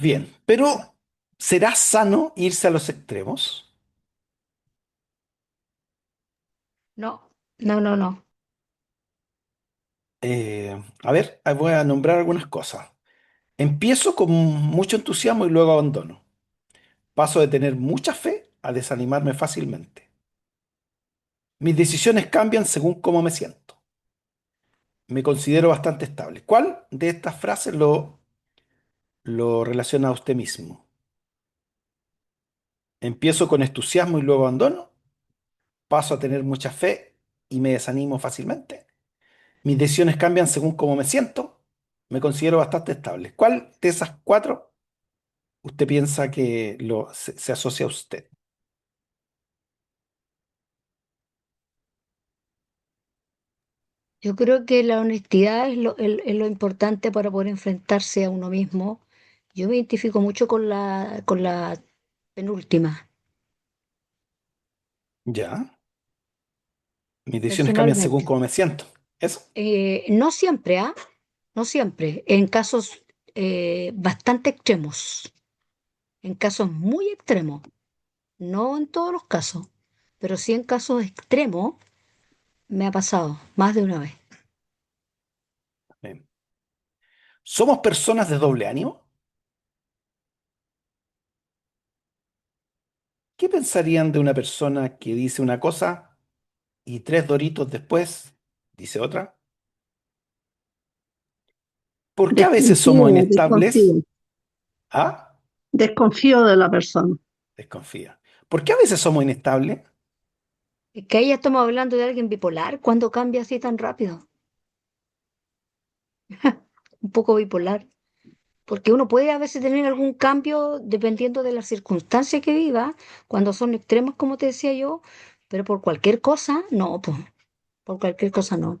Bien, pero ¿será sano irse a los extremos? No, no, no, no. A ver, voy a nombrar algunas cosas. Empiezo con mucho entusiasmo y luego abandono. Paso de tener mucha fe a desanimarme fácilmente. Mis decisiones cambian según cómo me siento. Me considero bastante estable. ¿Cuál de estas frases lo relaciona a usted mismo? Empiezo con entusiasmo y luego abandono. Paso a tener mucha fe y me desanimo fácilmente. Mis decisiones cambian según cómo me siento. Me considero bastante estable. ¿Cuál de esas cuatro usted piensa que se asocia a usted? Yo creo que la honestidad es lo importante para poder enfrentarse a uno mismo. Yo me identifico mucho con con la penúltima, Ya. Mis decisiones cambian según personalmente. cómo me siento. Eso. No siempre, ¿ah? No siempre. En casos bastante extremos. En casos muy extremos. No en todos los casos, pero sí en casos extremos me ha pasado más de una vez. Bien. ¿Somos personas de doble ánimo? ¿Qué pensarían de una persona que dice una cosa y tres doritos después dice otra? ¿Por qué a veces somos Desconfío, inestables? desconfío, Ah, desconfío de la persona. desconfía. ¿Por qué a veces somos inestables? Es que ahí estamos hablando de alguien bipolar, ¿cuándo cambia así tan rápido? Un poco bipolar. Porque uno puede a veces tener algún cambio dependiendo de las circunstancias que viva, cuando son extremos, como te decía yo, pero por cualquier cosa, no, pues, por cualquier cosa no.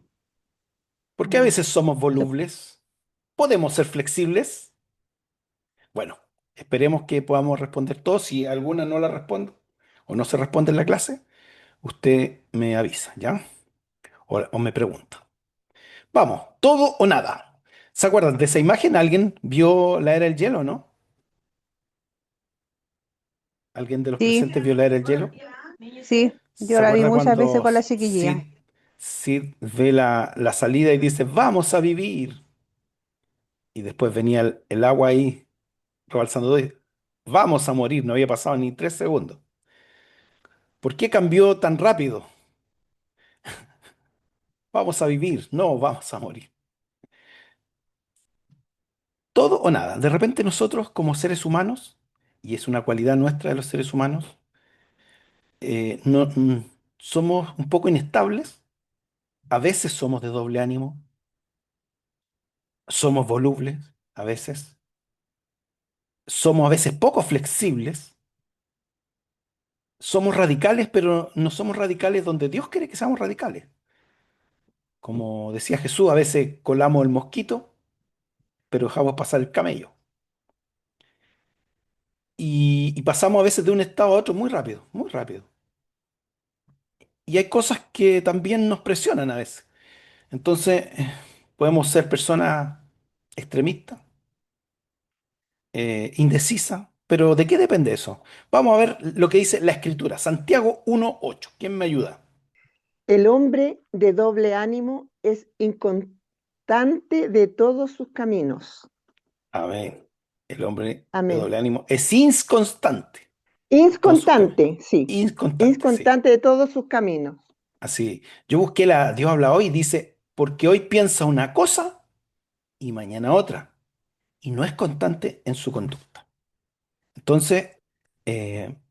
¿Por qué a No. veces somos volubles? ¿Podemos ser flexibles? Bueno, esperemos que podamos responder todos. Si alguna no la respondo o no se responde en la clase, usted me avisa, ¿ya? O me pregunta. Vamos, todo o nada. ¿Se acuerdan de esa imagen? ¿Alguien vio la era del hielo, no? ¿Alguien de los Sí, presentes vio la era del hielo? sí, yo ¿Se la vi acuerda muchas veces cuando con la chiquillija. Sid ve la salida y dice, vamos a vivir? Y después venía el agua ahí rebalsando, vamos a morir, no había pasado ni 3 segundos. ¿Por qué cambió tan rápido? Vamos a vivir, no vamos a morir. Todo o nada. De repente nosotros como seres humanos, y es una cualidad nuestra de los seres humanos, no, somos un poco inestables, a veces somos de doble ánimo, somos volubles, a veces, somos a veces poco flexibles, somos radicales, pero no somos radicales donde Dios quiere que seamos radicales. Como decía Jesús, a veces colamos el mosquito, pero dejamos pasar el camello. Y pasamos a veces de un estado a otro muy rápido, muy rápido. Y hay cosas que también nos presionan a veces. Entonces, podemos ser personas extremistas, indecisas, pero ¿de qué depende eso? Vamos a ver lo que dice la Escritura, Santiago 1:8. ¿Quién me ayuda? El hombre de doble ánimo es inconstante de todos sus caminos. A ver, el hombre de Amén. doble ánimo es inconstante en todos sus caminos. Inconstante, sí. Inconstante, sí. Inconstante de todos sus caminos. Así. Yo busqué Dios habla hoy, dice, porque hoy piensa una cosa y mañana otra, y no es constante en su conducta. Entonces,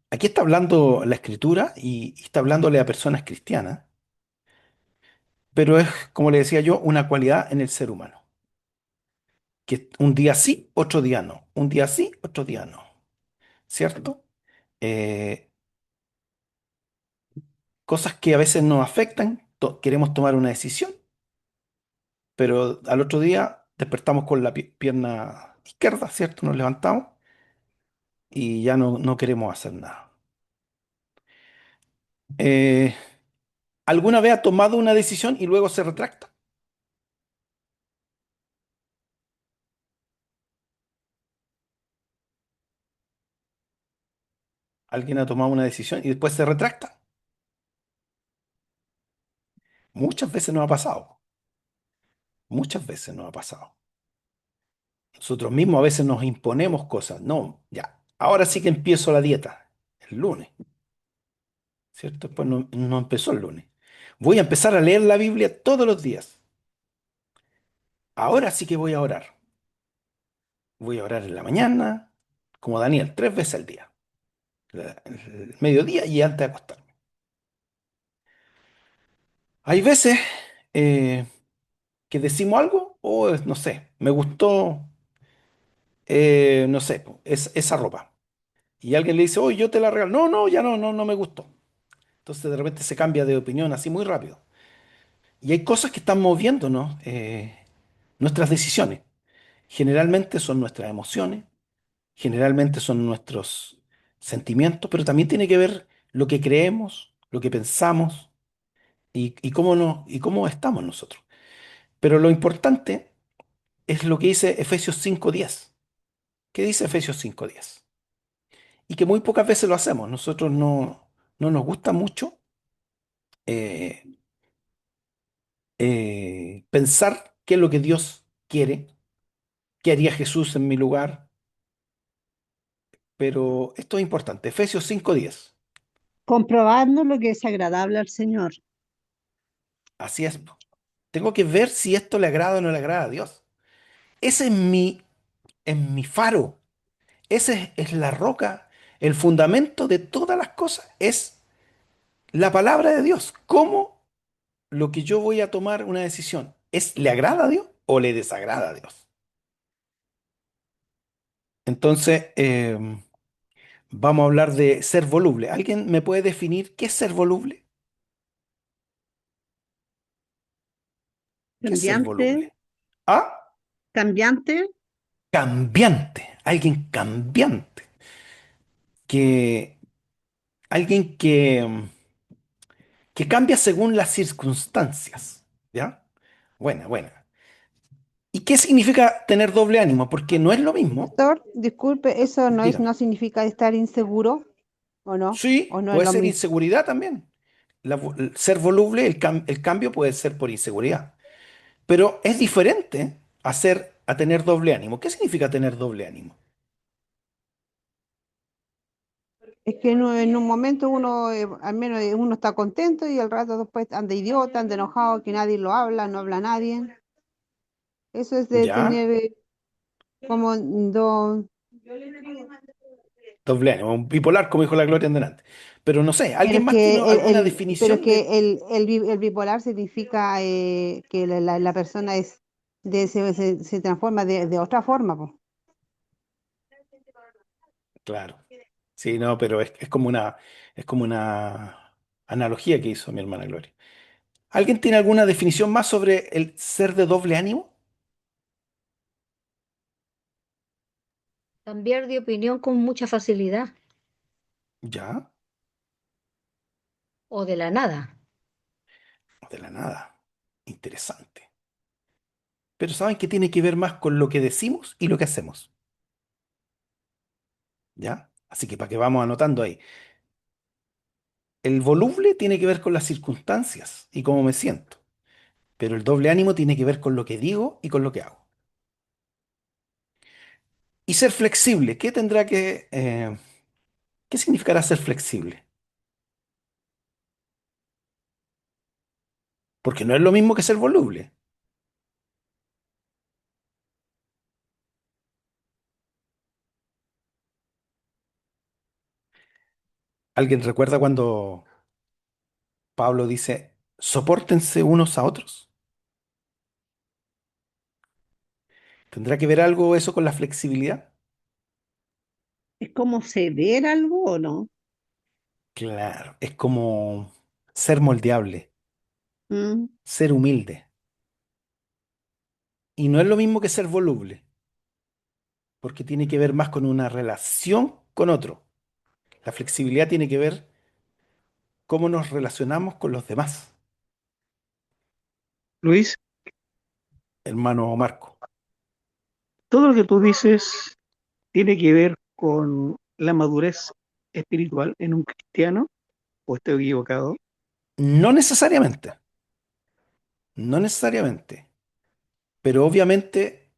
aquí está hablando la escritura y está hablándole a personas cristianas, pero es, como le decía yo, una cualidad en el ser humano, que un día sí, otro día no, un día sí, otro día no, ¿cierto? Eh, Cosas que a veces nos afectan, queremos tomar una decisión, pero al otro día despertamos con la pierna izquierda, ¿cierto? Nos levantamos y ya no queremos hacer nada. Eh, ¿Alguna vez ha tomado una decisión y luego se retracta? Alguien ha tomado una decisión y después se retracta. Muchas veces nos ha pasado. Muchas veces nos ha pasado. Nosotros mismos a veces nos imponemos cosas. No, ya. Ahora sí que empiezo la dieta. El lunes, ¿cierto? Pues no, no empezó el lunes. Voy a empezar a leer la Biblia todos los días. Ahora sí que voy a orar. Voy a orar en la mañana, como Daniel, 3 veces al día. El mediodía y antes de acostarme. Hay veces eh, que decimos algo, o no sé, me gustó, no sé, po, esa ropa. Y alguien le dice, oye, yo te la regalo. No, no, ya no, no, no me gustó. Entonces de repente se cambia de opinión así muy rápido. Y hay cosas que están moviéndonos, nuestras decisiones. Generalmente son nuestras emociones, generalmente son nuestros sentimientos, pero también tiene que ver lo que creemos, lo que pensamos y cómo, y cómo estamos nosotros. Pero lo importante es lo que dice Efesios 5:10. ¿Qué dice Efesios 5:10? Y que muy pocas veces lo hacemos. Nosotros no nos gusta mucho eh, pensar qué es lo que Dios quiere, qué haría Jesús en mi lugar, pero esto es importante. Efesios 5:10. Comprobando lo que es agradable al Señor. Así es. Tengo que ver si esto le agrada o no le agrada a Dios. Ese es mi faro. Ese es la roca. El fundamento de todas las cosas es la palabra de Dios. ¿Cómo lo que yo voy a tomar una decisión le agrada a Dios o le desagrada a Dios? Entonces, vamos a hablar de ser voluble. ¿Alguien me puede definir qué es ser voluble? ¿Qué es ser Cambiante, voluble? Ah, cambiante, cambiante. Alguien cambiante. Que, alguien que cambia según las circunstancias. ¿Ya? Buena, buena. ¿Y qué significa tener doble ánimo? Porque no es lo mismo. pastor, disculpe, eso Dígame. no significa estar inseguro, ¿o no? ¿O Sí, no es puede lo ser mismo? inseguridad también. El ser voluble, el cambio puede ser por inseguridad. Pero es diferente a tener doble ánimo. ¿Qué significa tener doble ánimo? Es que en un momento uno, al menos uno está contento y al rato después anda idiota, anda enojado, que nadie lo habla, no habla nadie. Eso es de ¿Ya? tener como dos. Doble ánimo, un bipolar, como dijo la Gloria en delante. Pero no sé, Pero ¿alguien es más tiene que alguna pero es definición de... que el bipolar significa que la persona se transforma de otra forma, po. Claro. Sí, no, pero es como una analogía que hizo mi hermana Gloria. ¿Alguien tiene alguna definición más sobre el ser de doble ánimo? Cambiar de opinión con mucha facilidad Ya, o de la nada. de la nada. Interesante. Pero ¿saben que tiene que ver más con lo que decimos y lo que hacemos? ¿Ya? Así que para que vamos anotando ahí. El voluble tiene que ver con las circunstancias y cómo me siento, pero el doble ánimo tiene que ver con lo que digo y con lo que hago. Y ser flexible, ¿qué significará ser flexible? Porque no es lo mismo que ser voluble. ¿Alguien recuerda cuando Pablo dice, sopórtense unos a otros? ¿Tendrá que ver algo eso con la flexibilidad? ¿Es como ceder algo o no? Claro, es como ser moldeable, Mm. ser humilde. Y no es lo mismo que ser voluble, porque tiene que ver más con una relación con otro. La flexibilidad tiene que ver cómo nos relacionamos con los demás, Luis, hermano Marco. todo lo que tú dices tiene que ver con la madurez espiritual en un cristiano, o estoy equivocado. No necesariamente, no necesariamente, pero obviamente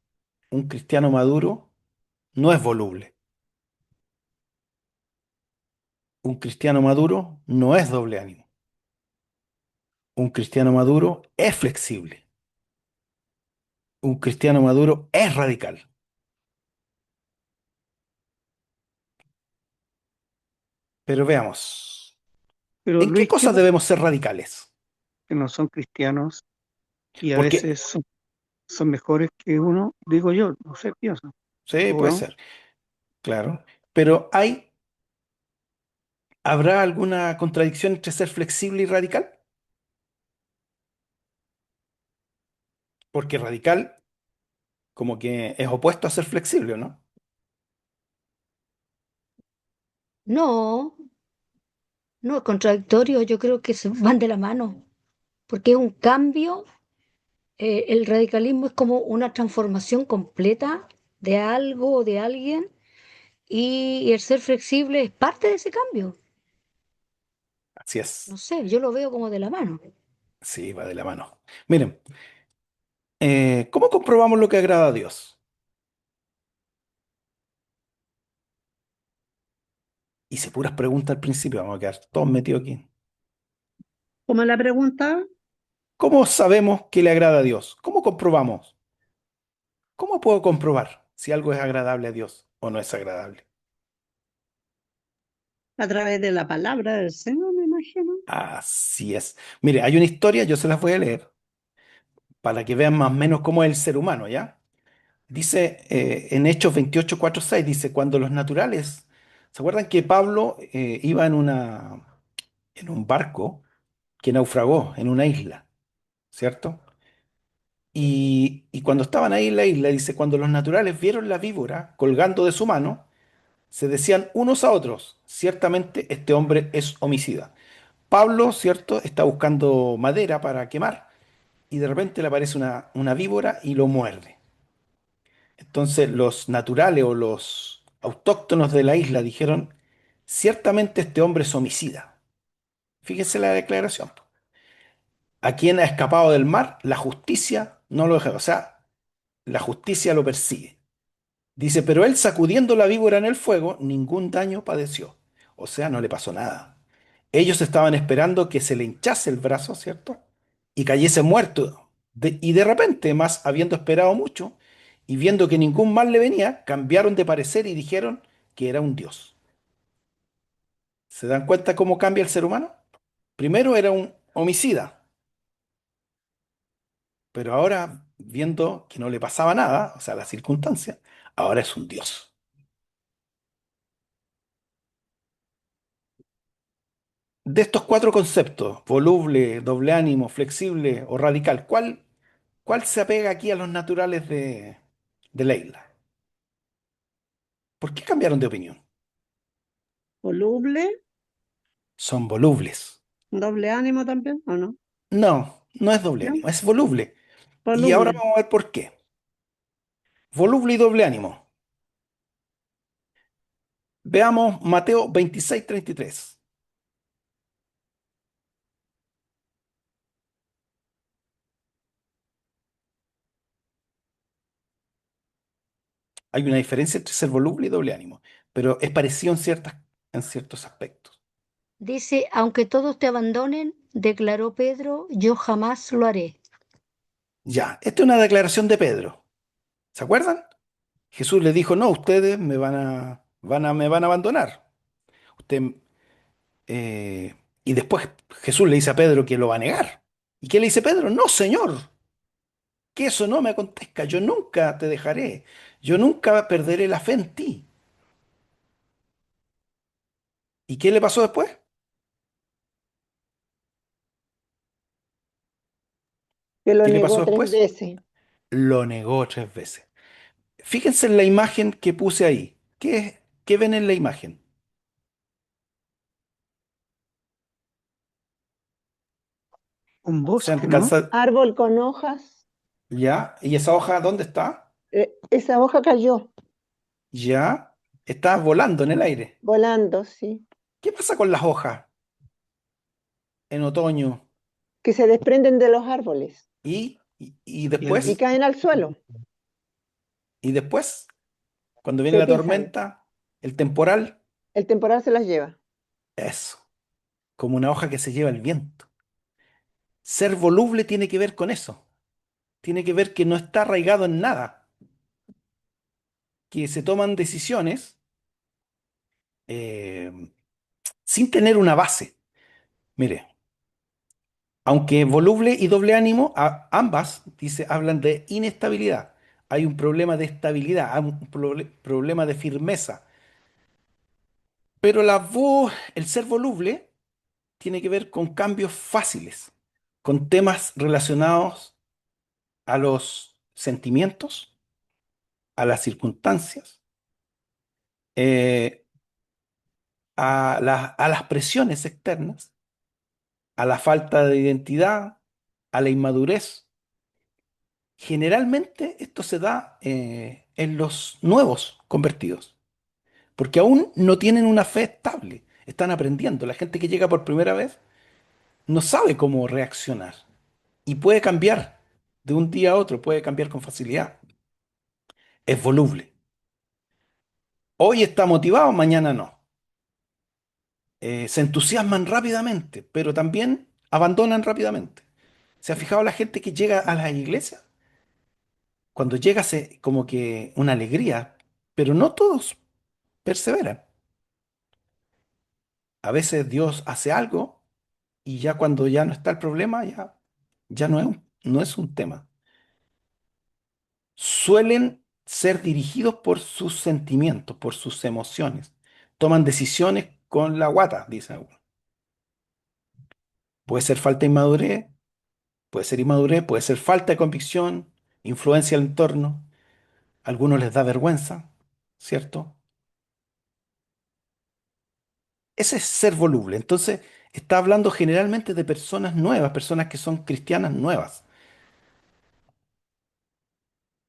un cristiano maduro no es voluble. Un cristiano maduro no es doble ánimo. Un cristiano maduro es flexible. Un cristiano maduro es radical. Pero veamos, Pero ¿en qué Luis, ¿qué cosas pasa debemos ser radicales? que no son cristianos y a Porque, veces son mejores que uno? Digo yo, no sé, pienso. sí, ¿O puede no? ser, claro, pero ¿habrá alguna contradicción entre ser flexible y radical? Porque radical como que es opuesto a ser flexible, ¿no? No, no es contradictorio, yo creo que se van de la mano, porque es un cambio, el radicalismo es como una transformación completa de algo o de alguien y el ser flexible es parte de ese cambio. Así No es, sé, yo lo veo como de la mano. sí, va de la mano. Miren, ¿cómo comprobamos lo que agrada a Dios? Hice puras preguntas al principio, vamos a quedar todos metidos aquí. Como la pregunta, ¿Cómo sabemos que le agrada a Dios? ¿Cómo comprobamos? ¿Cómo puedo comprobar si algo es agradable a Dios o no es agradable? a través de la palabra del Señor, me imagino. Así es. Mire, hay una historia, yo se las voy a leer para que vean más o menos cómo es el ser humano, ¿ya? Dice en Hechos 28, 4, 6, dice, cuando los naturales, ¿se acuerdan que Pablo iba en un barco que naufragó en una isla, ¿cierto? Y cuando estaban ahí en la isla, dice, cuando los naturales vieron la víbora colgando de su mano, se decían unos a otros, ciertamente este hombre es homicida. Pablo, ¿cierto? Está buscando madera para quemar y de repente le aparece una víbora y lo muerde. Entonces los naturales o los autóctonos de la isla dijeron, ciertamente este hombre es homicida. Fíjese la declaración. A quien ha escapado del mar, la justicia no lo deja, o sea, la justicia lo persigue. Dice, pero él sacudiendo la víbora en el fuego, ningún daño padeció. O sea, no le pasó nada. Ellos estaban esperando que se le hinchase el brazo, ¿cierto? Y cayese muerto. Y de repente, más habiendo esperado mucho y viendo que ningún mal le venía, cambiaron de parecer y dijeron que era un dios. ¿Se dan cuenta cómo cambia el ser humano? Primero era un homicida, pero ahora, viendo que no le pasaba nada, o sea, la circunstancia, ahora es un dios. De estos cuatro conceptos, voluble, doble ánimo, flexible o radical, ¿cuál se apega aquí a los naturales de la isla? ¿Por qué cambiaron de opinión? Voluble, Son volubles. doble ánimo también, ¿o no? No, no es doble ¿No? ánimo, es voluble. Y ahora Voluble. vamos a ver por qué. Voluble y doble ánimo. Veamos Mateo 26:33. Hay una diferencia entre ser voluble y doble ánimo, pero es parecido en ciertos aspectos. Dice, aunque todos te abandonen, declaró Pedro, yo jamás lo haré. Ya, esta es una declaración de Pedro. ¿Se acuerdan? Jesús le dijo, no, ustedes me van a abandonar. Usted, eh, y después Jesús le dice a Pedro que lo va a negar. ¿Y qué le dice Pedro? No, Señor, que eso no me acontezca. Yo nunca te dejaré. Yo nunca perderé la fe en ti. ¿Y qué le pasó después? Que lo ¿Qué le pasó negó tres después? veces. Lo negó 3 veces. Fíjense en la imagen que puse ahí. ¿Qué ven en la imagen? Un ¿Se bosque, ¿no? alcanza? Árbol con hojas. ¿Ya? ¿Y esa hoja dónde está? Esa hoja cayó. ¿Ya? Estás volando en el aire. volando, sí, ¿Qué pasa con las hojas en otoño? que se desprenden de los árboles Y Y el, y después, caen al suelo. y después, cuando viene Se la pisan, tormenta, el temporal, el temporal se las lleva. eso, como una hoja que se lleva el viento. Ser voluble tiene que ver con eso. Tiene que ver que no está arraigado en nada, que se toman decisiones eh, sin tener una base. Mire, aunque voluble y doble ánimo, ambas, dice, hablan de inestabilidad. Hay un problema de estabilidad, hay un problema de firmeza. Pero la voz, el ser voluble, tiene que ver con cambios fáciles, con temas relacionados a los sentimientos, a las circunstancias, eh, a las presiones externas, a la falta de identidad, a la inmadurez. Generalmente esto se da en los nuevos convertidos, porque aún no tienen una fe estable, están aprendiendo. La gente que llega por primera vez no sabe cómo reaccionar y puede cambiar de un día a otro, puede cambiar con facilidad. Es voluble. Hoy está motivado, mañana no. Se entusiasman rápidamente, pero también abandonan rápidamente. ¿Se ha fijado la gente que llega a las iglesias? Cuando llega se como que una alegría, pero no todos perseveran. A veces Dios hace algo y ya cuando ya no está el problema, ya no es un tema. Suelen ser dirigidos por sus sentimientos, por sus emociones. Toman decisiones con la guata, dice alguno. Puede ser falta de inmadurez, puede ser inmadurez, puede ser falta de convicción, influencia del entorno. A algunos les da vergüenza, ¿cierto? Ese es ser voluble. Entonces, está hablando generalmente de personas nuevas, personas que son cristianas nuevas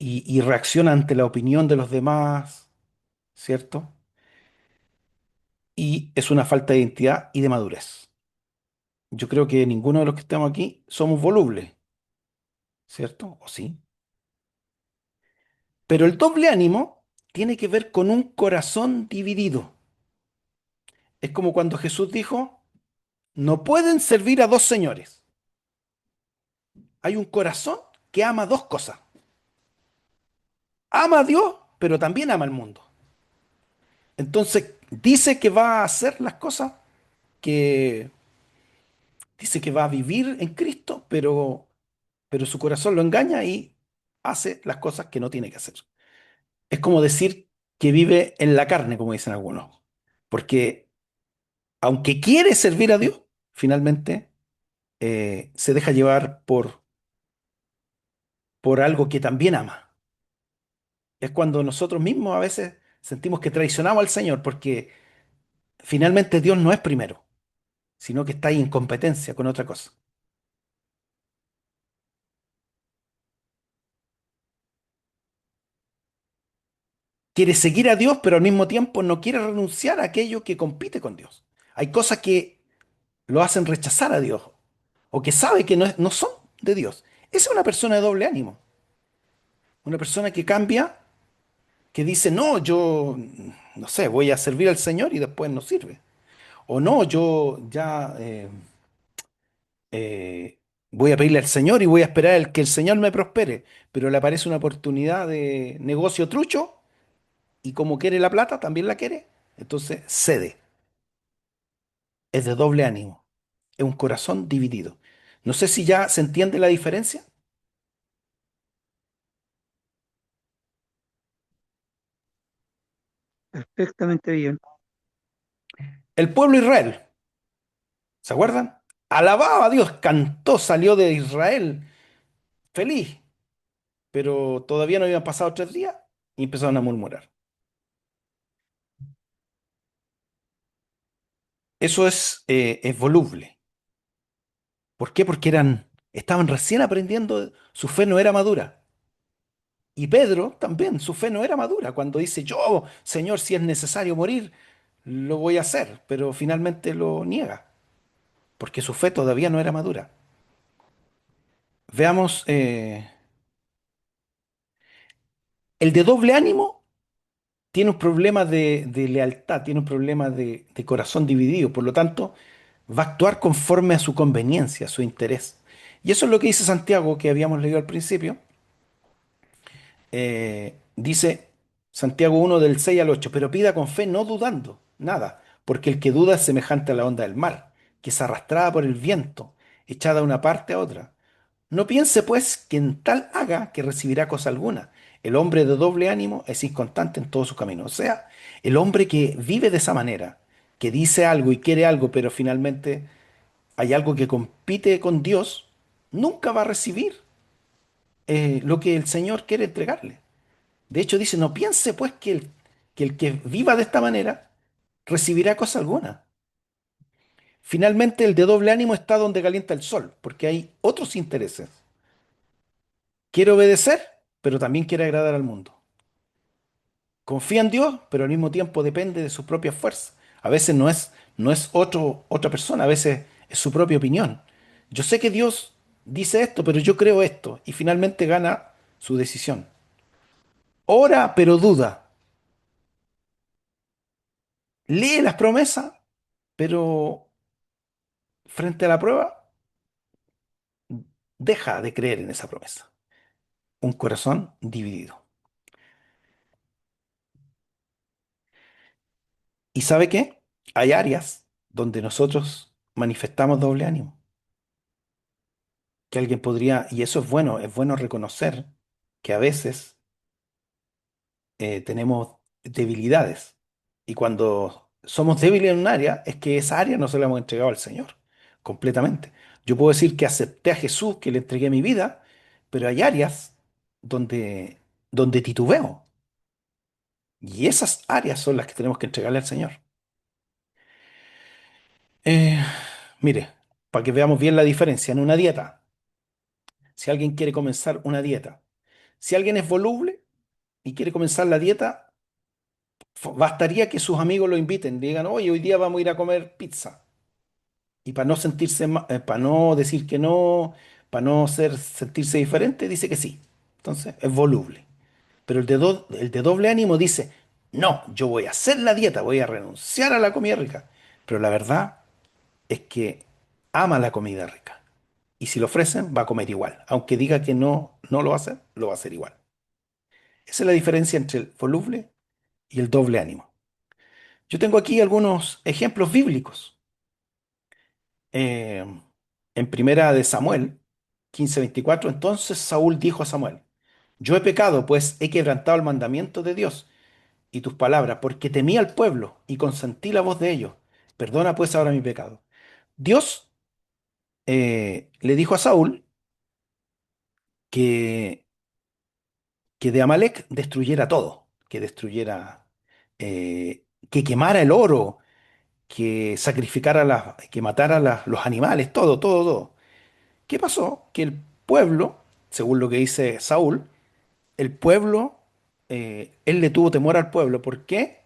y reaccionan ante la opinión de los demás, ¿cierto? Y es una falta de identidad y de madurez. Yo creo que ninguno de los que estamos aquí somos volubles, ¿cierto? ¿O sí? Pero el doble ánimo tiene que ver con un corazón dividido. Es como cuando Jesús dijo, no pueden servir a dos señores. Hay un corazón que ama dos cosas. Ama a Dios, pero también ama al mundo. Entonces, dice que va a hacer las cosas que dice que va a vivir en Cristo, pero su corazón lo engaña y hace las cosas que no tiene que hacer. Es como decir que vive en la carne, como dicen algunos. Porque aunque quiere servir a Dios, finalmente se deja llevar por algo que también ama. Es cuando nosotros mismos a veces sentimos que traicionamos al Señor, porque finalmente Dios no es primero, sino que está ahí en competencia con otra cosa. Quiere seguir a Dios, pero al mismo tiempo no quiere renunciar a aquello que compite con Dios. Hay cosas que lo hacen rechazar a Dios o que sabe que no son de Dios. Esa es una persona de doble ánimo, una persona que cambia, que dice, no, yo, no sé, voy a servir al Señor y después no sirve. O no, yo ya voy a pedirle al Señor y voy a esperar que el Señor me prospere, pero le aparece una oportunidad de negocio trucho y como quiere la plata, también la quiere, entonces cede. Es de doble ánimo, es un corazón dividido. No sé si ya se entiende la diferencia. perfectamente bien. El pueblo de Israel, ¿se acuerdan? Alababa a Dios, cantó, salió de Israel feliz, pero todavía no habían pasado 3 días y empezaron a murmurar. Eso es voluble. ¿Por qué? Porque estaban recién aprendiendo, su fe no era madura Y Pedro también, su fe no era madura. Cuando dice, yo, Señor, si es necesario morir, lo voy a hacer, pero finalmente lo niega, porque su fe todavía no era madura. Veamos, el de doble ánimo tiene un problema de lealtad, tiene un problema de corazón dividido, por lo tanto, va a actuar conforme a su conveniencia, a su interés. Y eso es lo que dice Santiago, que habíamos leído al principio. Dice Santiago 1 del 6 al 8, pero pida con fe, no dudando, nada, porque el que duda es semejante a la onda del mar, que es arrastrada por el viento, echada de una parte a otra. No piense pues que en tal haga que recibirá cosa alguna. El hombre de doble ánimo es inconstante en todo su camino. O sea, el hombre que vive de esa manera, que dice algo y quiere algo, pero finalmente hay algo que compite con Dios, nunca va a recibir lo que el Señor quiere entregarle. De hecho, dice, no piense pues que el que viva de esta manera recibirá cosa alguna. Finalmente, el de doble ánimo está donde calienta el sol, porque hay otros intereses. Quiere obedecer, pero también quiere agradar al mundo. Confía en Dios, pero al mismo tiempo depende de sus propias fuerzas. A veces no es otra persona, a veces es su propia opinión. Yo sé que Dios dice esto, pero yo creo esto, y finalmente gana su decisión. Ora, pero duda. Lee las promesas, pero frente a la prueba, deja de creer en esa promesa. Un corazón dividido. ¿Y sabe qué? Hay áreas donde nosotros manifestamos doble ánimo. Que alguien podría, y eso es bueno reconocer que a veces tenemos debilidades. Y cuando somos débiles en un área, es que esa área no se la hemos entregado al Señor completamente. Yo puedo decir que acepté a Jesús, que le entregué mi vida, pero hay áreas donde titubeo. Y esas áreas son las que tenemos que entregarle al Señor. Eh, mire, para que veamos bien la diferencia en una dieta. Si alguien quiere comenzar una dieta, si alguien es voluble y quiere comenzar la dieta, bastaría que sus amigos lo inviten, digan, oye, hoy día vamos a ir a comer pizza. Y para no sentirse, para no decir que no, para no sentirse diferente, dice que sí. Entonces, es voluble. Pero el de doble ánimo dice, no, yo voy a hacer la dieta, voy a renunciar a la comida rica. Pero la verdad es que ama la comida rica. Y si lo ofrecen, va a comer igual. Aunque diga que no, no lo va a hacer, lo va a hacer igual. Esa es la diferencia entre el voluble y el doble ánimo. Yo tengo aquí algunos ejemplos bíblicos. Eh, en primera de Samuel 15:24, entonces Saúl dijo a Samuel, yo he pecado, pues he quebrantado el mandamiento de Dios y tus palabras, porque temí al pueblo y consentí la voz de ellos. Perdona pues ahora mi pecado. Dios le dijo a Saúl que, que de Amalek destruyera todo, que destruyera, que quemara el oro, que sacrificara, que matara los animales, todo, todo, todo. ¿Qué pasó? Que el pueblo, según lo que dice Saúl, el pueblo, él le tuvo temor al pueblo. ¿Por qué?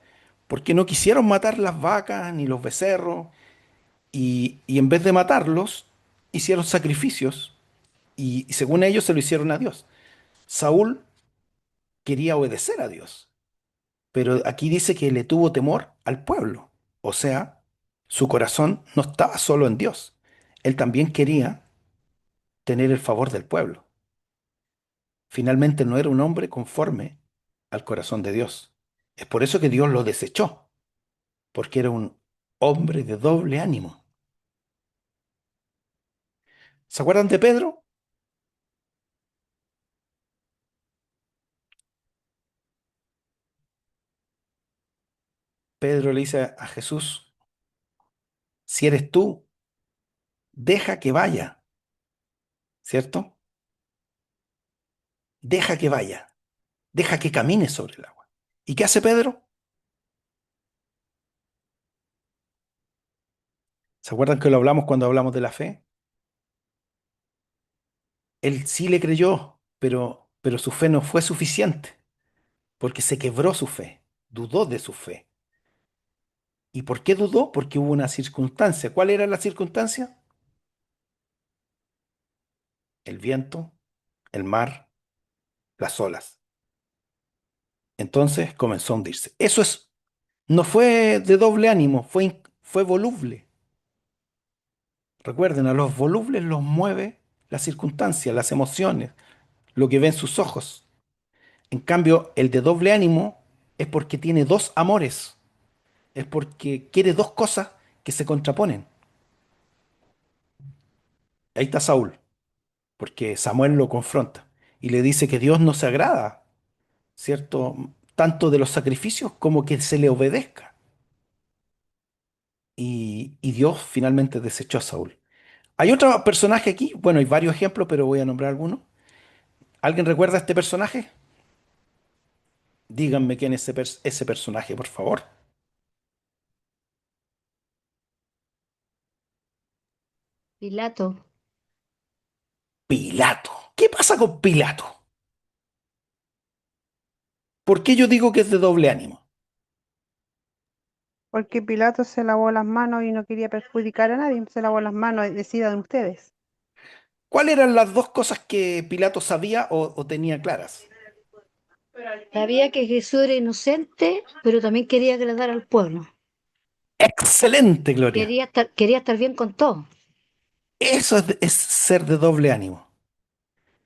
Porque no quisieron matar las vacas ni los becerros y en vez de matarlos, hicieron sacrificios y según ellos se lo hicieron a Dios. Saúl quería obedecer a Dios, pero aquí dice que le tuvo temor al pueblo. O sea, su corazón no estaba solo en Dios. Él también quería tener el favor del pueblo. Finalmente no era un hombre conforme al corazón de Dios. Es por eso que Dios lo desechó, porque era un hombre de doble ánimo. ¿Se acuerdan de Pedro? Pedro le dice a Jesús, si eres tú, deja que vaya, ¿cierto? Deja que vaya, deja que camine sobre el agua. ¿Y qué hace Pedro? ¿Se acuerdan que lo hablamos cuando hablamos de la fe? Él sí le creyó, pero pero su fe no fue suficiente, porque se quebró su fe, dudó de su fe. ¿Y por qué dudó? Porque hubo una circunstancia. ¿Cuál era la circunstancia? El viento, el mar, las olas. Entonces comenzó a hundirse. No fue de doble ánimo, fue voluble. Recuerden, a los volubles los mueve las circunstancias, las emociones, lo que ven sus ojos. En cambio, el de doble ánimo es porque tiene dos amores, es porque quiere dos cosas que se contraponen. Ahí está Saúl, porque Samuel lo confronta y le dice que Dios no se agrada, ¿cierto? Tanto de los sacrificios como que se le obedezca. Y Dios finalmente desechó a Saúl. Hay otro personaje aquí, bueno, hay varios ejemplos, pero voy a nombrar algunos. ¿Alguien recuerda a este personaje? Díganme quién es ese personaje, por favor. Pilato, Pilato. ¿Qué pasa con Pilato? ¿Por qué yo digo que es de doble ánimo? Porque Pilato se lavó las manos y no quería perjudicar a nadie, se lavó las manos, decidan ustedes. ¿Cuáles eran las dos cosas que Pilato sabía o tenía claras? sabía que Jesús era inocente, pero también quería agradar al pueblo. Excelente, Gloria. Quería estar bien con todo. Eso es ser de doble ánimo.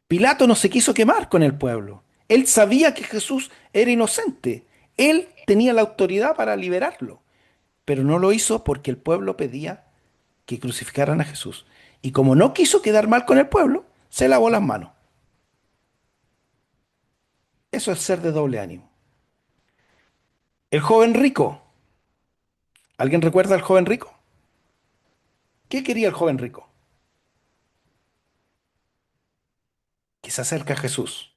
Pilato no se quiso quemar con el pueblo. Él sabía que Jesús era inocente. Él tenía la autoridad para liberarlo, pero no lo hizo porque el pueblo pedía que crucificaran a Jesús. Y como no quiso quedar mal con el pueblo, se lavó las manos. Eso es ser de doble ánimo. El joven rico. ¿Alguien recuerda al joven rico? ¿Qué quería el joven rico? Que se acerque a Jesús.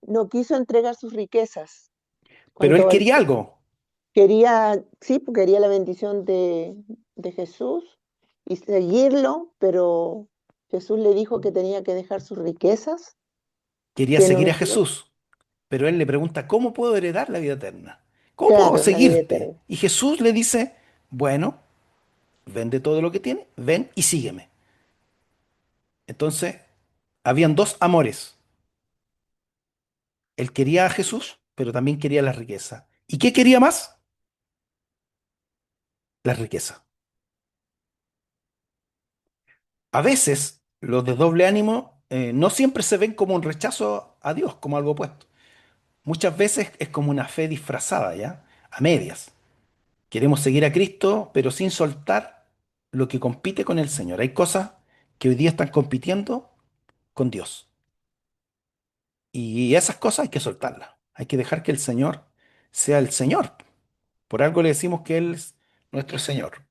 No quiso entregar sus riquezas. Pero él Cuando quería algo. quería, sí, pues quería la bendición de Jesús y seguirlo, pero Jesús le dijo que tenía que dejar sus riquezas, Quería que no seguir a vendió. Jesús. Pero él le pregunta, ¿cómo puedo heredar la vida eterna? ¿Cómo puedo Claro, la vida seguirte? eterna. Y Jesús le dice, bueno, vende todo lo que tiene, ven y sígueme. Entonces, habían dos amores. Él quería a Jesús, pero también quería la riqueza. ¿Y qué quería más? La riqueza. A veces, los de doble ánimo no siempre se ven como un rechazo a Dios, como algo opuesto. Muchas veces es como una fe disfrazada, ¿ya? A medias. Queremos seguir a Cristo, pero sin soltar lo que compite con el Señor. Hay cosas que hoy día están compitiendo con Dios. Y esas cosas hay que soltarlas. Hay que dejar que el Señor sea el Señor. Por algo le decimos que Él es nuestro Señor.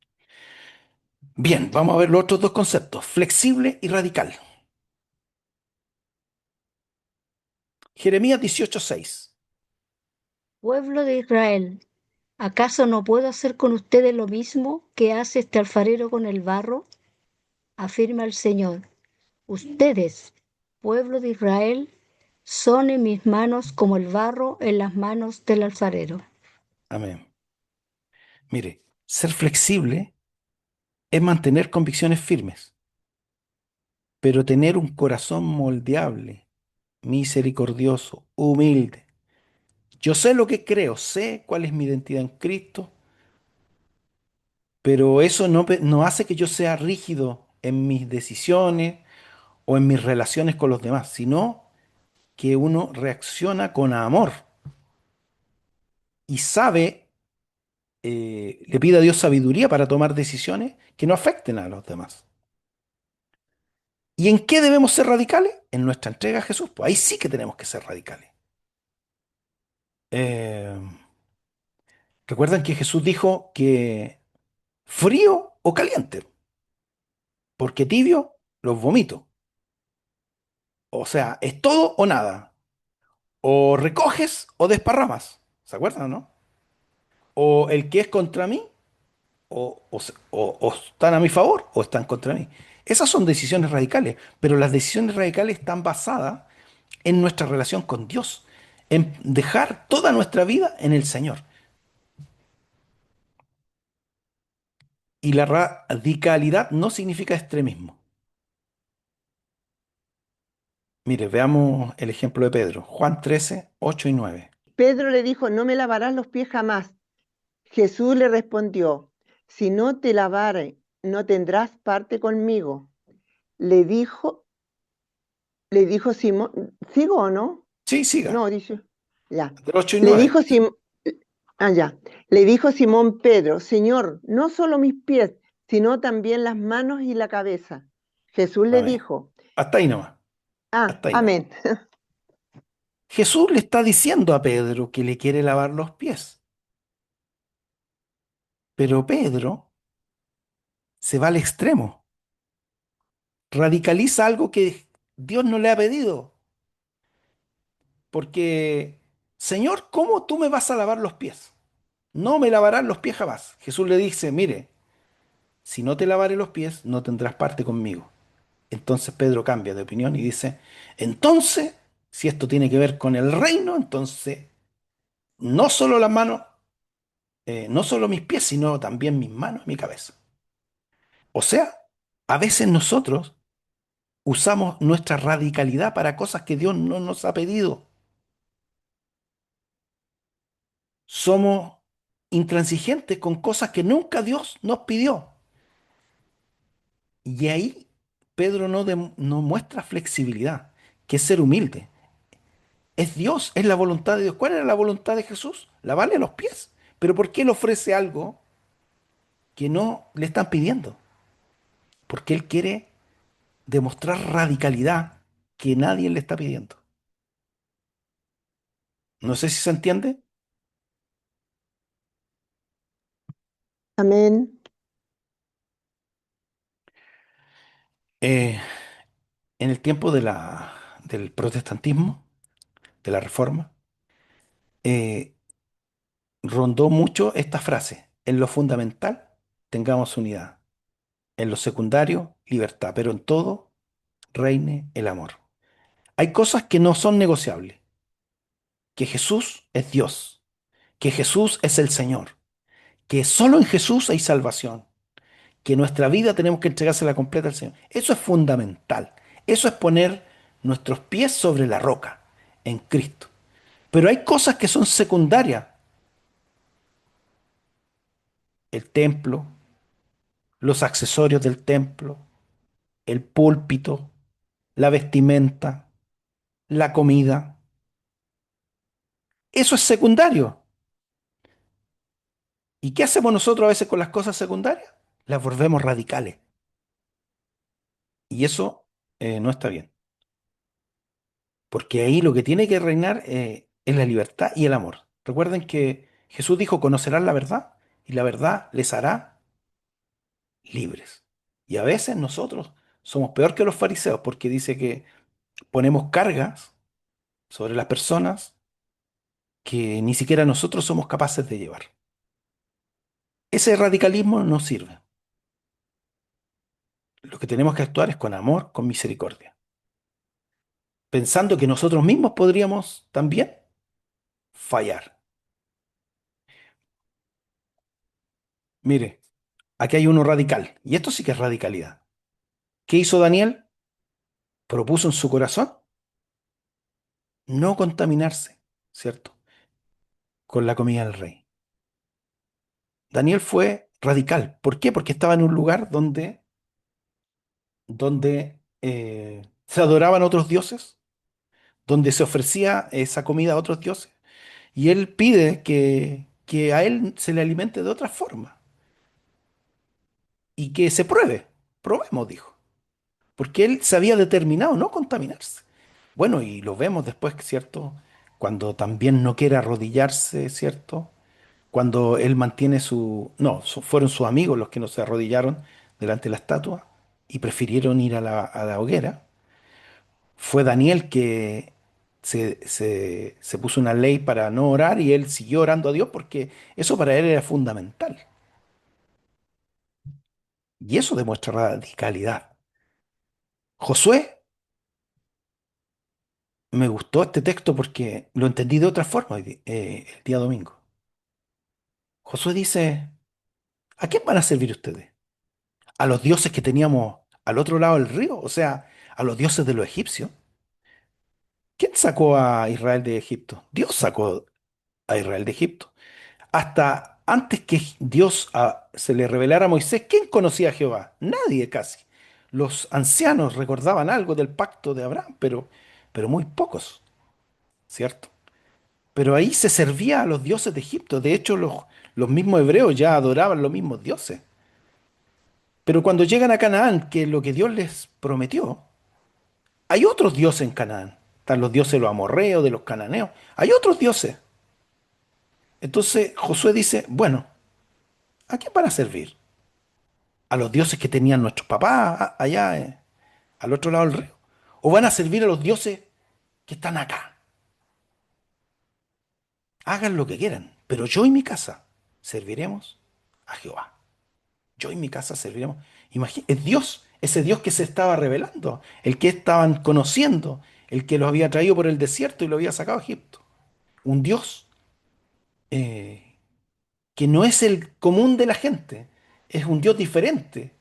Bien, vamos a ver los otros dos conceptos, flexible y radical. Jeremías 18:6. Pueblo de Israel, ¿acaso no puedo hacer con ustedes lo mismo que hace este alfarero con el barro? Afirma el Señor. Ustedes, pueblo de Israel, son en mis manos como el barro en las manos del alfarero. Amén. Mire, ser flexible es mantener convicciones firmes, pero tener un corazón moldeable, misericordioso, humilde. Yo sé lo que creo, sé cuál es mi identidad en Cristo, pero eso no hace que yo sea rígido en mis decisiones o en mis relaciones con los demás, sino que uno reacciona con amor y sabe, le pide a Dios sabiduría para tomar decisiones que no afecten a los demás. ¿Y en qué debemos ser radicales? En nuestra entrega a Jesús. Pues ahí sí que tenemos que ser radicales. Eh, ¿Recuerdan que Jesús dijo que frío o caliente? Porque tibio los vomito. O sea, es todo o nada. O recoges o desparramas. ¿Se acuerdan o no? O el que es contra mí, o están a mi favor o están contra mí. Esas son decisiones radicales, pero las decisiones radicales están basadas en nuestra relación con Dios, en dejar toda nuestra vida en el Señor. Y la radicalidad no significa extremismo. Mire, veamos el ejemplo de Pedro. Juan 13, 8 y 9. Pedro le dijo, no me lavarás los pies jamás. Jesús le respondió, si no te lavare, no tendrás parte conmigo. Le dijo, le dijo Simón, ¿sigo o no? Sí, siga. No, dice, ya. Del 8 y Le 9. dijo Simón, ya. Le dijo Simón Pedro, Señor, no solo mis pies, sino también las manos y la cabeza. Jesús le Amén. dijo, Hasta ahí nomás. Hasta ahí nomás. amén. Jesús le está diciendo a Pedro que le quiere lavar los pies. Pero Pedro se va al extremo. Radicaliza algo que Dios no le ha pedido. Porque, Señor, ¿cómo tú me vas a lavar los pies? No me lavarás los pies jamás. Jesús le dice, mire, si no te lavaré los pies, no tendrás parte conmigo. Entonces Pedro cambia de opinión y dice, entonces, si esto tiene que ver con el reino, entonces no solo las manos, no solo mis pies, sino también mis manos y mi cabeza. O sea, a veces nosotros usamos nuestra radicalidad para cosas que Dios no nos ha pedido. Somos intransigentes con cosas que nunca Dios nos pidió. Y ahí Pedro no muestra flexibilidad, que es ser humilde. Es Dios, es la voluntad de Dios. ¿Cuál era la voluntad de Jesús? Lavarle los pies. Pero ¿por qué él ofrece algo que no le están pidiendo? Porque él quiere demostrar radicalidad que nadie le está pidiendo. No sé si se entiende. Amén. Eh, en el tiempo del protestantismo, de la Reforma, eh, rondó mucho esta frase: en lo fundamental, tengamos unidad; en lo secundario, libertad; pero en todo, reine el amor. Hay cosas que no son negociables: que Jesús es Dios, que Jesús es el Señor, que solo en Jesús hay salvación, que nuestra vida tenemos que entregársela completa al Señor. Eso es fundamental. Eso es poner nuestros pies sobre la roca, en Cristo. Pero hay cosas que son secundarias: el templo, los accesorios del templo, el púlpito, la vestimenta, la comida. Eso es secundario. ¿Y qué hacemos nosotros a veces con las cosas secundarias? Las volvemos radicales. Y eso no está bien. Porque ahí lo que tiene que reinar es la libertad y el amor. Recuerden que Jesús dijo, conocerán la verdad y la verdad les hará libres. Y a veces nosotros somos peor que los fariseos porque dice que ponemos cargas sobre las personas que ni siquiera nosotros somos capaces de llevar. Ese radicalismo no sirve. Lo que tenemos que actuar es con amor, con misericordia, pensando que nosotros mismos podríamos también fallar. Mire, aquí hay uno radical, y esto sí que es radicalidad. ¿Qué hizo Daniel? Propuso en su corazón no contaminarse, ¿cierto?, con la comida del rey. Daniel fue radical. ¿Por qué? Porque estaba en un lugar donde se adoraban otros dioses, donde se ofrecía esa comida a otros dioses. Y él pide que a él se le alimente de otra forma y que se pruebe. Probemos, dijo. Porque él se había determinado no contaminarse. Bueno, y lo vemos después, ¿cierto? Cuando también no quiere arrodillarse, ¿cierto? Cuando él mantiene su... No, fueron sus amigos los que no se arrodillaron delante de la estatua y prefirieron ir a la hoguera. Fue Daniel que se puso una ley para no orar y él siguió orando a Dios porque eso para él era fundamental. Y eso demuestra radicalidad. Josué, me gustó este texto porque lo entendí de otra forma el día domingo. Josué dice, ¿a quién van a servir ustedes? ¿A los dioses que teníamos al otro lado del río? O sea, a los dioses de los egipcios. ¿Quién sacó a Israel de Egipto? Dios sacó a Israel de Egipto. Hasta antes que Dios se le revelara a Moisés, ¿quién conocía a Jehová? Nadie casi. Los ancianos recordaban algo del pacto de Abraham, pero muy pocos, ¿cierto? Pero ahí se servía a los dioses de Egipto. De hecho, los mismos hebreos ya adoraban los mismos dioses. Pero cuando llegan a Canaán, que es lo que Dios les prometió, hay otros dioses en Canaán. Están los dioses de los amorreos, de los cananeos. Hay otros dioses. Entonces Josué dice, bueno, ¿a quién van a servir? ¿A los dioses que tenían nuestros papás allá, al otro lado del río? ¿O van a servir a los dioses que están acá? Hagan lo que quieran, pero yo y mi casa serviremos a Jehová. Yo y mi casa serviremos. Es Dios, ese Dios que se estaba revelando, el que estaban conociendo, el que los había traído por el desierto y lo había sacado a Egipto. Un Dios eh, que no es el común de la gente, es un Dios diferente.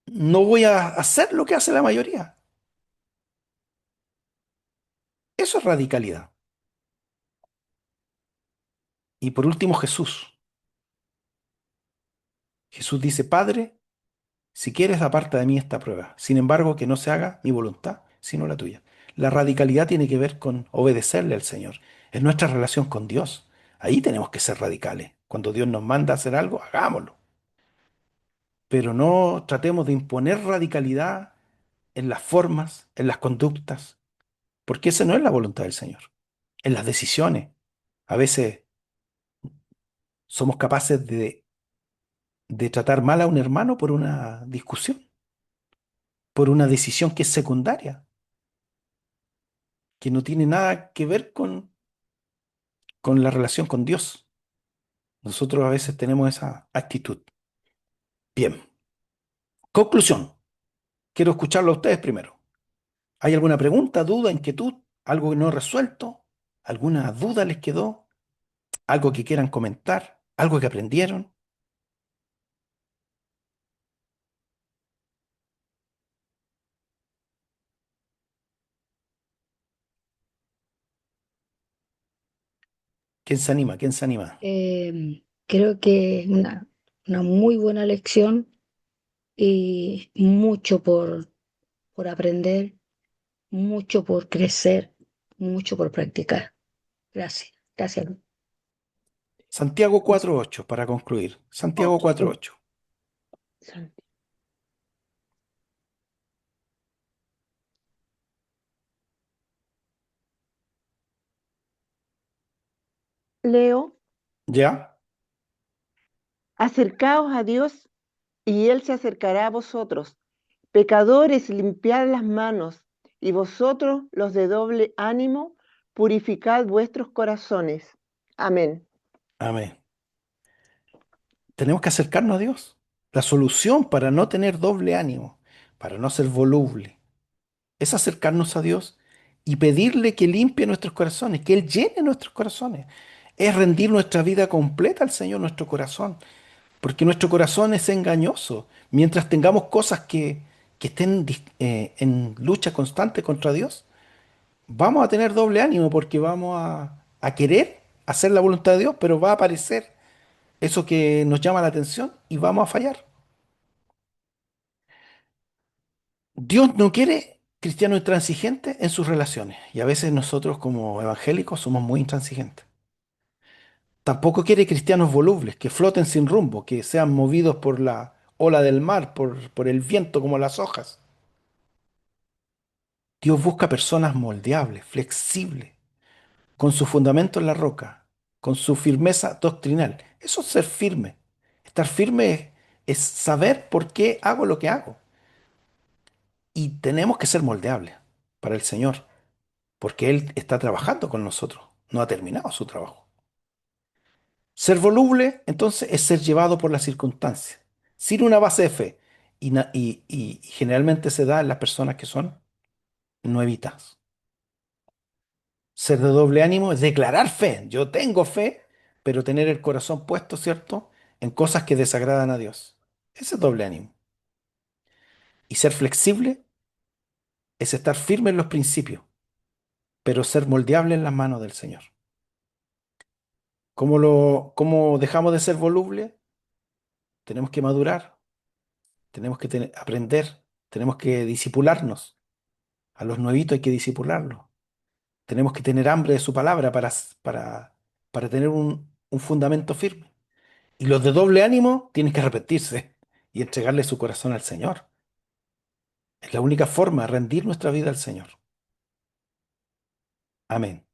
No voy a hacer lo que hace la mayoría. Eso es radicalidad. Y por último, Jesús. Jesús dice, Padre, si quieres, aparta de mí esta prueba. Sin embargo, que no se haga mi voluntad, sino la tuya. La radicalidad tiene que ver con obedecerle al Señor. Es nuestra relación con Dios. Ahí tenemos que ser radicales. Cuando Dios nos manda a hacer algo, hagámoslo. Pero no tratemos de imponer radicalidad en las formas, en las conductas, porque esa no es la voluntad del Señor. En las decisiones. A veces somos capaces de tratar mal a un hermano por una discusión, por una decisión que es secundaria, que no tiene nada que ver con la relación con Dios. Nosotros a veces tenemos esa actitud. Bien, conclusión. Quiero escucharlo a ustedes primero. ¿Hay alguna pregunta, duda, inquietud? ¿Algo no resuelto? ¿Alguna duda les quedó? ¿Algo que quieran comentar? ¿Algo que aprendieron? ¿Quién se anima? ¿Quién se anima? Creo que es una muy buena lección y mucho por aprender, mucho por crecer, mucho por practicar. Gracias, gracias. Santiago 4.8, para concluir. Santiago 4.8. Leo, ¿Ya? acercaos a Dios y Él se acercará a vosotros. Pecadores, limpiad las manos, y vosotros, los de doble ánimo, purificad vuestros corazones. Amén. Amén. Tenemos que acercarnos a Dios. La solución para no tener doble ánimo, para no ser voluble, es acercarnos a Dios y pedirle que limpie nuestros corazones, que Él llene nuestros corazones. Es rendir nuestra vida completa al Señor, nuestro corazón, porque nuestro corazón es engañoso. Mientras tengamos cosas que estén en lucha constante contra Dios, vamos a tener doble ánimo porque vamos a querer hacer la voluntad de Dios, pero va a aparecer eso que nos llama la atención y vamos a fallar. Dios no quiere cristianos intransigentes en sus relaciones y a veces nosotros como evangélicos somos muy intransigentes. Tampoco quiere cristianos volubles, que floten sin rumbo, que sean movidos por la ola del mar, por el viento como las hojas. Dios busca personas moldeables, flexibles, con su fundamento en la roca, con su firmeza doctrinal. Eso es ser firme. Estar firme es saber por qué hago lo que hago. Y tenemos que ser moldeables para el Señor, porque Él está trabajando con nosotros, no ha terminado su trabajo. Ser voluble, entonces, es ser llevado por las circunstancias, sin una base de fe. y generalmente se da en las personas que son nuevitas. Ser de doble ánimo es declarar fe. Yo tengo fe, pero tener el corazón puesto, ¿cierto?, en cosas que desagradan a Dios. Ese es doble ánimo. Y ser flexible es estar firme en los principios, pero ser moldeable en las manos del Señor. ¿Cómo dejamos de ser volubles? Tenemos que madurar, tenemos que aprender, tenemos que disipularnos. A los nuevitos hay que disipularlos. Tenemos que tener hambre de su palabra para tener un fundamento firme. Y los de doble ánimo tienen que arrepentirse y entregarle su corazón al Señor. Es la única forma de rendir nuestra vida al Señor. Amén.